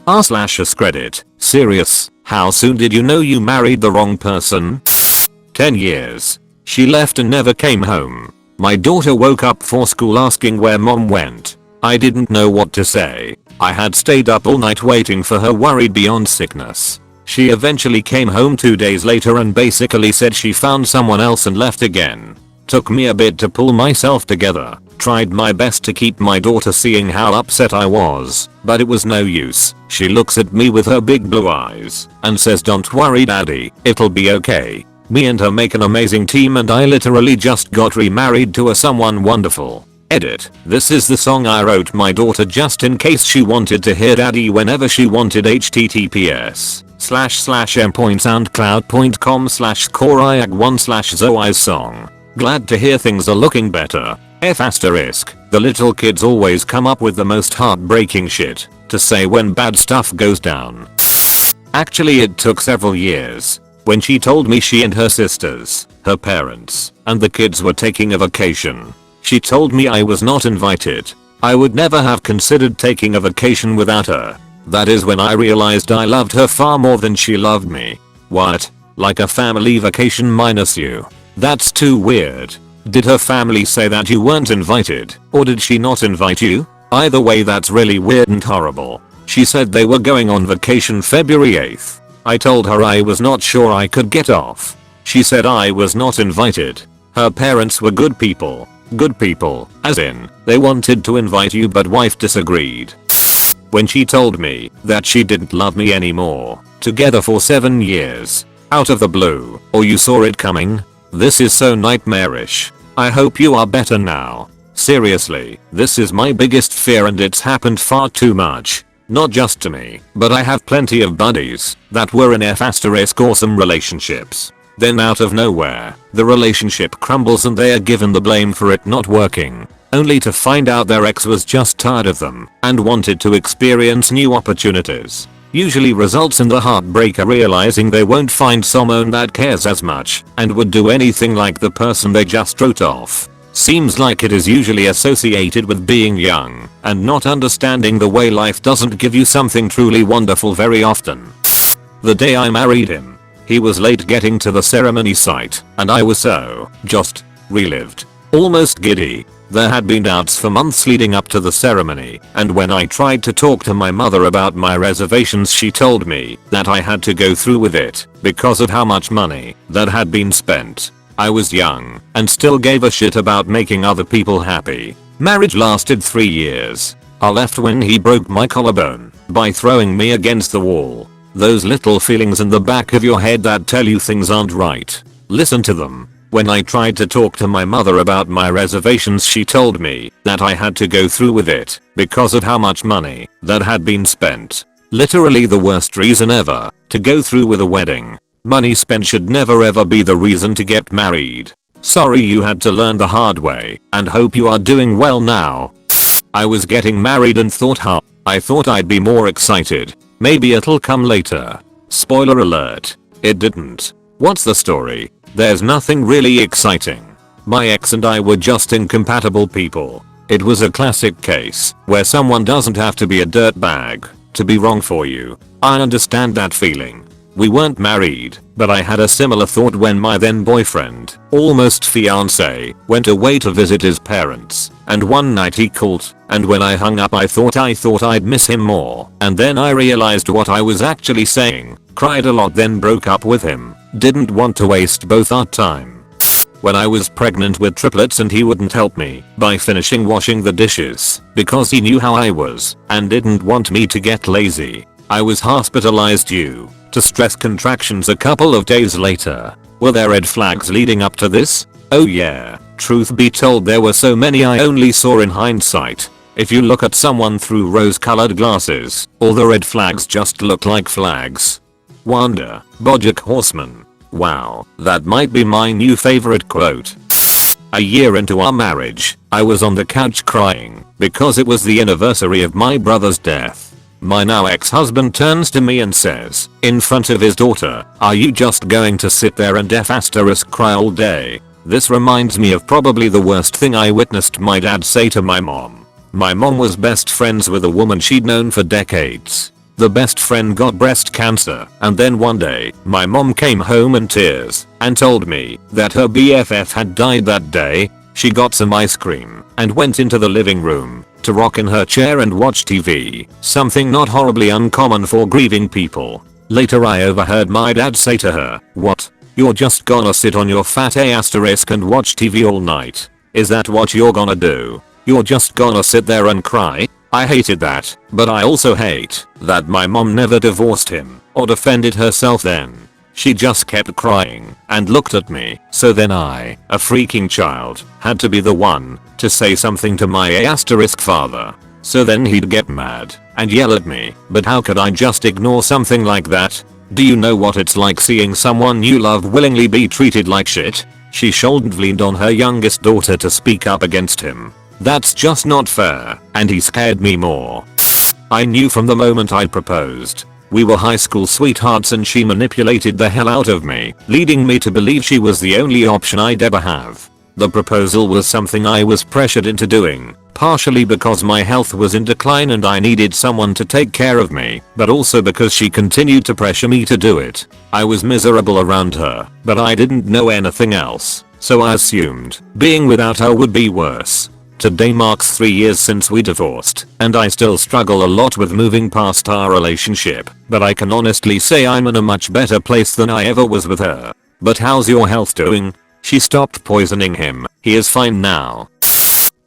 r/Askreddit. Serious, how soon did you know you married the wrong person? 10 years. She left and never came home. My daughter woke up for school asking where mom went. I didn't know what to say. I had stayed up all night waiting for her, worried beyond sickness. She eventually came home 2 days later and basically said she found someone else and left again. Took me a bit to pull myself together. Tried my best to keep my daughter seeing how upset I was, but it was no use. She looks at me with her big blue eyes and says, "Don't worry daddy, it'll be okay." Me and her make an amazing team and I literally just got remarried to someone wonderful. Edit. This is the song I wrote my daughter just in case she wanted to hear daddy whenever she wanted. https://m.soundcloud.com/coriag1/zoi's song. Glad to hear things are looking better. The little kids always come up with the most heartbreaking shit to say when bad stuff goes down. Actually it took several years. When she told me she and her sisters, her parents, and the kids were taking a vacation. She told me I was not invited. I would never have considered taking a vacation without her. That is when I realized I loved her far more than she loved me. What? Like a family vacation minus you? That's too weird. Did her family say that you weren't invited, or did she not invite you? Either way that's really weird and horrible. She said they were going on vacation February 8th. I told her I was not sure I could get off. She said I was not invited. Her parents were good people. Good people, as in, they wanted to invite you but wife disagreed. When she told me that she didn't love me anymore, together for 7 years, out of the blue, or you saw it coming? This is so nightmarish. I hope you are better now. Seriously, this is my biggest fear and it's happened far too much. Not just to me, but I have plenty of buddies that were in awesome relationships. Then out of nowhere, the relationship crumbles and they are given the blame for it not working, only to find out their ex was just tired of them and wanted to experience new opportunities. Usually results in the heartbreaker realizing they won't find someone that cares as much and would do anything like the person they just wrote off. Seems like it is usually associated with being young and not understanding the way life doesn't give you something truly wonderful very often. The day I married him, he was late getting to the ceremony site and I was so just relived. Almost giddy. There had been doubts for months leading up to the ceremony, and when I tried to talk to my mother about my reservations she told me that I had to go through with it because of how much money that had been spent. I was young and still gave a shit about making other people happy. Marriage lasted 3 years. I left when he broke my collarbone by throwing me against the wall. Those little feelings in the back of your head that tell you things aren't right. Listen to them. When I tried to talk to my mother about my reservations she told me that I had to go through with it because of how much money that had been spent. Literally the worst reason ever to go through with a wedding. Money spent should never ever be the reason to get married. Sorry you had to learn the hard way and hope you are doing well now. I was getting married and I thought I'd be more excited. Maybe it'll come later. Spoiler alert. It didn't. What's the story? There's nothing really exciting. My ex and I were just incompatible people. It was a classic case where someone doesn't have to be a dirtbag to be wrong for you. I understand that feeling. We weren't married, but I had a similar thought when my then boyfriend, almost fiance, went away to visit his parents, and one night he called, and when I hung up I thought I'd miss him more, and then I realized what I was actually saying, cried a lot then broke up with him, didn't want to waste both our time. When I was pregnant with triplets and he wouldn't help me by finishing washing the dishes because he knew how I was and didn't want me to get lazy. I was hospitalized due to stress contractions a couple of days later. Were there red flags leading up to this? Oh yeah. Truth be told there were so many I only saw in hindsight. If you look at someone through rose-colored glasses, all the red flags just look like flags. Wanda, Bojack Horseman. Wow, that might be my new favorite quote. A year into our marriage, I was on the couch crying because it was the anniversary of my brother's death. My now ex-husband turns to me and says, in front of his daughter, "Are you just going to sit there and cry all day?" This reminds me of probably the worst thing I witnessed my dad say to my mom. My mom was best friends with a woman she'd known for decades. The best friend got breast cancer, and then one day, my mom came home in tears and told me that her BFF had died that day. She got some ice cream and went into the living room to rock in her chair and watch TV, something not horribly uncommon for grieving people. Later I overheard my dad say to her, "What? You're just gonna sit on your fat asterisk and watch TV all night? Is that what you're gonna do? You're just gonna sit there and cry?" I hated that, but I also hate that my mom never divorced him or defended herself then. She just kept crying and looked at me, so then I, a freaking child, had to be the one to say something to my asterisk father. So then he'd get mad and yell at me, but how could I just ignore something like that? Do you know what it's like seeing someone you love willingly be treated like shit? She shouldered leaned on her youngest daughter to speak up against him. That's just not fair, and he scared me more. I knew from the moment I proposed. We were high school sweethearts and she manipulated the hell out of me, leading me to believe she was the only option I'd ever have. The proposal was something I was pressured into doing, partially because my health was in decline and I needed someone to take care of me, but also because she continued to pressure me to do it. I was miserable around her, but I didn't know anything else, so I assumed being without her would be worse. Today marks 3 years since we divorced, and I still struggle a lot with moving past our relationship, but I can honestly say I'm in a much better place than I ever was with her. But how's your health doing? She stopped poisoning him. He is fine now.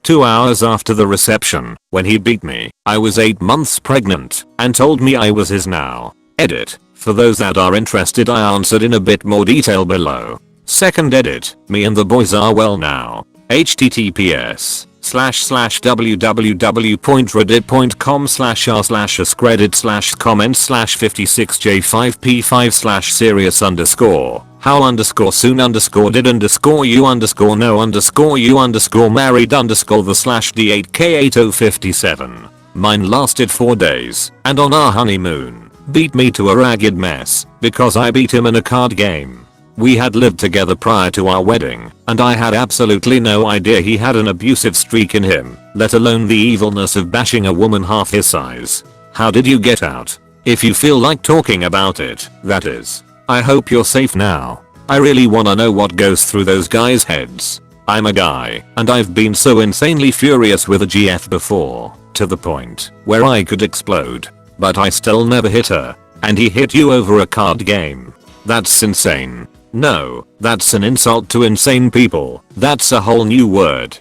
2 hours after the reception, when he beat me, I was 8 months pregnant and told me I was his now. Edit. For those that are interested, I answered in a bit more detail below. Second edit. Me and the boys are well now. https://www.reddit.com/r/Askreddit/comment/how_soon_did_you_know_you_d8k8057. Mine lasted 4 days, and on our honeymoon, beat me to a ragged mess because I beat him in a card game. We had lived together prior to our wedding, and I had absolutely no idea he had an abusive streak in him, let alone the evilness of bashing a woman half his size. How did you get out? If you feel like talking about it, that is. I hope you're safe now. I really wanna know what goes through those guys' heads. I'm a guy, and I've been so insanely furious with a GF before, to the point where I could explode. But I still never hit her, and he hit you over a card game. That's insane. No, that's an insult to insane people. That's a whole new word.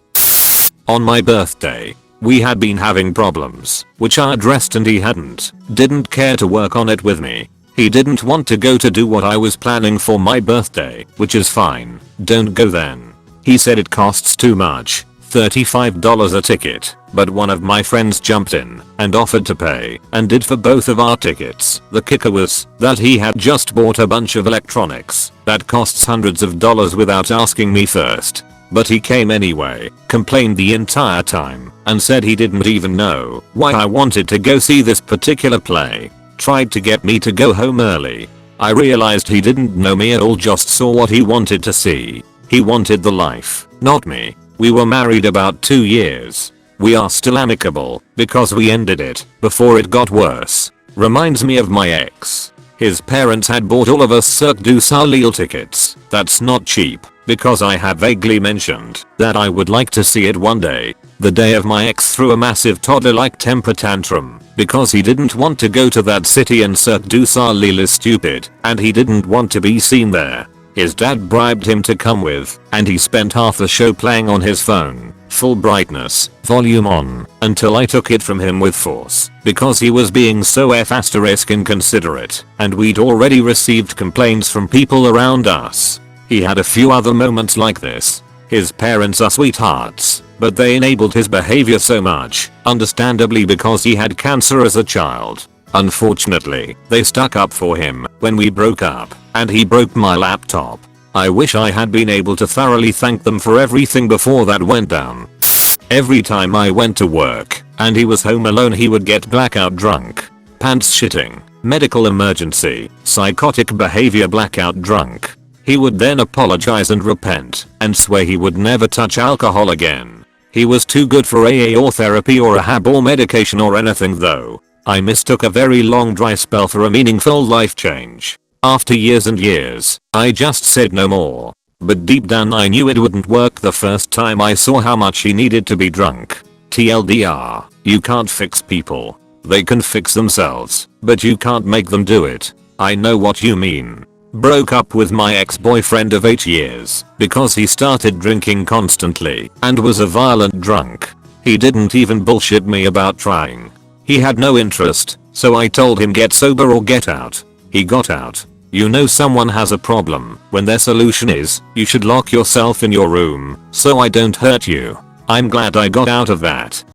On my birthday, we had been having problems, which I addressed and he didn't care to work on it with me. He didn't want to go to do what I was planning for my birthday, which is fine. Don't go then. He said it costs too much, $35 a ticket, but one of my friends jumped in and offered to pay and did for both of our tickets. The kicker was that he had just bought a bunch of electronics that costs hundreds of dollars without asking me first. But he came anyway, complained the entire time, and said he didn't even know why I wanted to go see this particular play. Tried to get me to go home early. I realized he didn't know me at all, just saw what he wanted to see. He wanted the life, not me. We were married about 2 years. We are still amicable because we ended it before it got worse. Reminds me of my ex. His parents had bought all of us Cirque du Soleil tickets. That's not cheap, because I had vaguely mentioned that I would like to see it one day. The day of, my ex threw a massive toddler-like temper tantrum because he didn't want to go to that city and Cirque du Soleil is stupid and he didn't want to be seen there. His dad bribed him to come with, and he spent half the show playing on his phone, full brightness, volume on, until I took it from him with force, because he was being so inconsiderate, and we'd already received complaints from people around us. He had a few other moments like this. His parents are sweethearts, but they enabled his behavior so much, understandably because he had cancer as a child. Unfortunately, they stuck up for him when we broke up, and he broke my laptop. I wish I had been able to thoroughly thank them for everything before that went down. Every time I went to work and he was home alone, he would get blackout drunk, pants shitting, medical emergency, psychotic behavior, blackout drunk. He would then apologize and repent and swear he would never touch alcohol again. He was too good for AA or therapy or rehab or medication or anything though. I mistook a very long dry spell for a meaningful life change. After years and years, I just said no more. But deep down I knew it wouldn't work the first time I saw how much he needed to be drunk. TLDR, you can't fix people. They can fix themselves, but you can't make them do it. I know what you mean. Broke up with my ex-boyfriend of 8 years because he started drinking constantly and was a violent drunk. He didn't even bullshit me about trying. He had no interest, so I told him get sober or get out. He got out. You know someone has a problem when their solution is, you should lock yourself in your room so I don't hurt you. I'm glad I got out of that.